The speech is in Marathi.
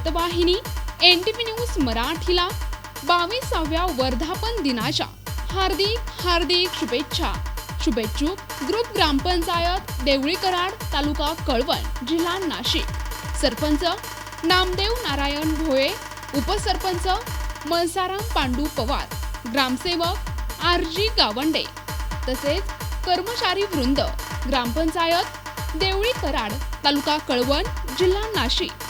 वृत्तवाहिनी NTV न्यूज मराठीला 22व्या वर्धापन दिनाच्या हार्दिक शुभेच्छा। शुभेच्छुक ग्रुप ग्रामपंचायत देवळी कराड, तालुका कळवण, जिल्हा नाशिक। सरपंच नामदेव नारायण भोये, उपसरपंच मलसाराम पांडू पवार, ग्रामसेवक RG गावंडे तसेच कर्मचारी वृंद, ग्रामपंचायत देवळी कराड, तालुका कळवण, जिल्हा नाशिक।